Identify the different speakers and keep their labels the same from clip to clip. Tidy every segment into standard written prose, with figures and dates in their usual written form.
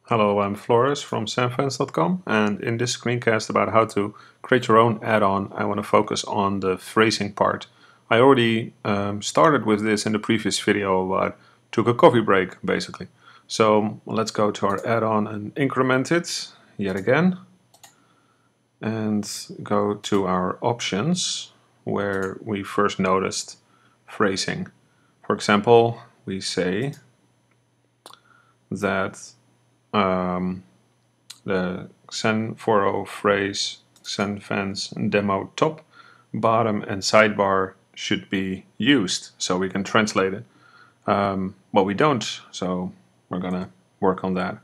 Speaker 1: Hello, I'm Flores from XenFans.com, and in this screencast about how to create your own add-on, I want to focus on the phrasing part. I already started with this in the previous video, but took a coffee break basically. So let's go to our add-on and increment it yet again, and go to our options where we first noticed phrasing. For example, we say that the XenForo phrase XenFans demo top, bottom, and sidebar should be used, so we can translate it. But we don't, so we're gonna work on that,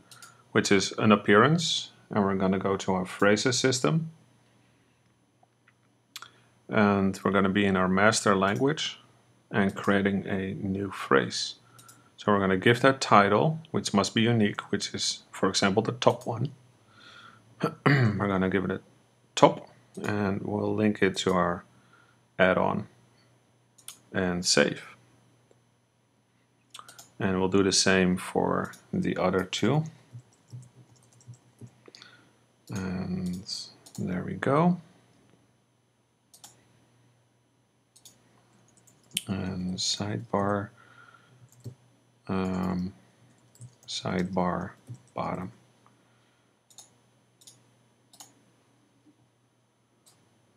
Speaker 1: which is an appearance, and we're gonna go to our phrases system, and we're gonna be in our master language and creating a new phrase. So we're going to give that title, which must be unique, which is, for example, the top one. We're going to give it a top, and we'll link it to our add-on and save. And we'll do the same for the other two. And there we go. And sidebar. Sidebar bottom.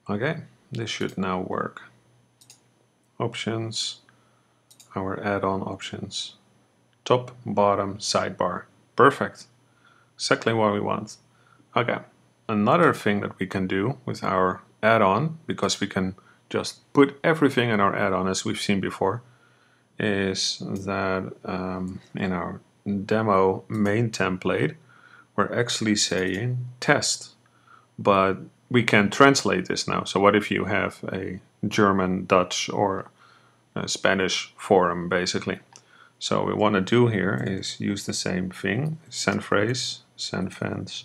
Speaker 1: Okay, this should now work. Options, our add-on options. Top, bottom, sidebar. Perfect. Exactly what we want. Okay, another thing that we can do with our add-on, because we can just put everything in our add-on as we've seen before, is that in our demo main template, we're actually saying test, but we can translate this now. So what if you have a German, Dutch, or a Spanish forum, basically? So what we want to do here is use the same thing, send phrase, XenFans,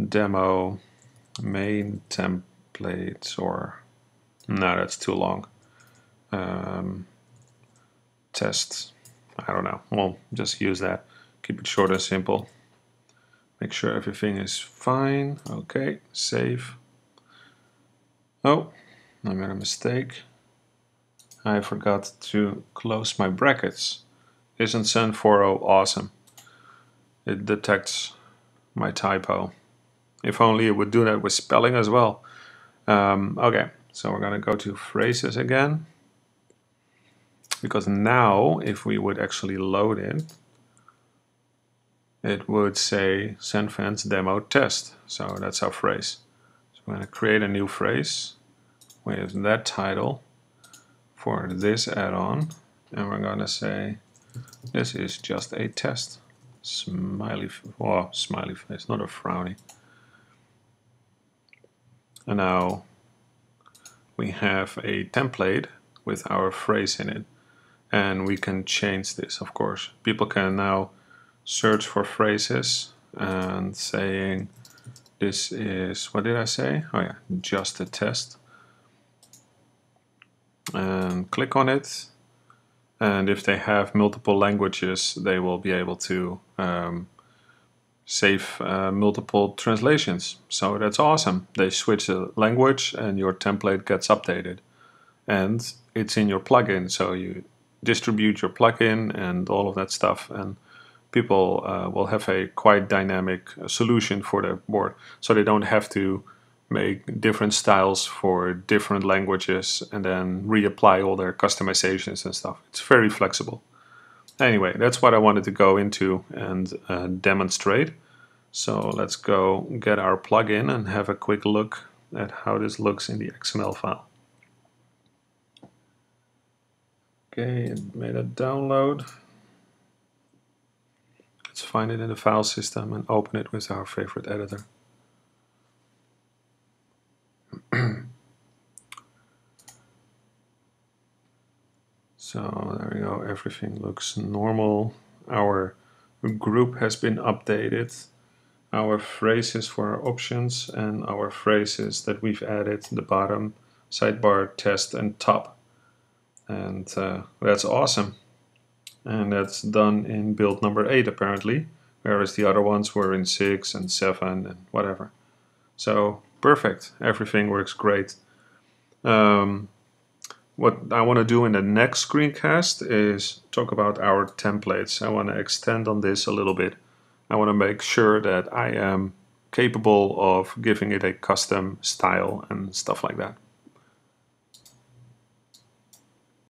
Speaker 1: demo, main template, or no, that's too long. Test, I don't know, we'll just use that. Keep it short and simple. Make sure everything is fine. Okay, save. Oh, I made a mistake. I forgot to close my brackets. Isn't XenForo awesome? It detects my typo. If only it would do that with spelling as well. Okay, so we're gonna go to phrases again. Because now, if we would actually load it, it would say XenFans demo test. So that's our phrase. So we're going to create a new phrase with that title for this add-on, and we're going to say this is just a test. Smiley, oh, smiley face, not a frowny. And now we have a template with our phrase in it, and we can change this, of course. People can now search for phrases and saying this is, what did I say? Oh yeah, just a test. And click on it, and if they have multiple languages, they will be able to save multiple translations. So that's awesome. They switch the language and your template gets updated, and it's in your plugin, so you distribute your plugin and all of that stuff, and people will have a quite dynamic solution for their board, so they don't have to make different styles for different languages and then reapply all their customizations and stuff. It's very flexible. Anyway, that's what I wanted to go into and demonstrate. So let's go get our plugin and have a quick look at how this looks in the XML file. Okay, it made a download. Let's find it in the file system and open it with our favorite editor. So there we go, everything looks normal. Our group has been updated. Our phrases for our options and our phrases that we've added, the bottom, sidebar, test, and top. And that's awesome. And that's done in build number 8 apparently, whereas the other ones were in 6 and 7 and whatever. So perfect, everything works great. What I want to do in the next screencast is talk about our templates. I want to extend on this a little bit. I want to make sure that I am capable of giving it a custom style and stuff like that.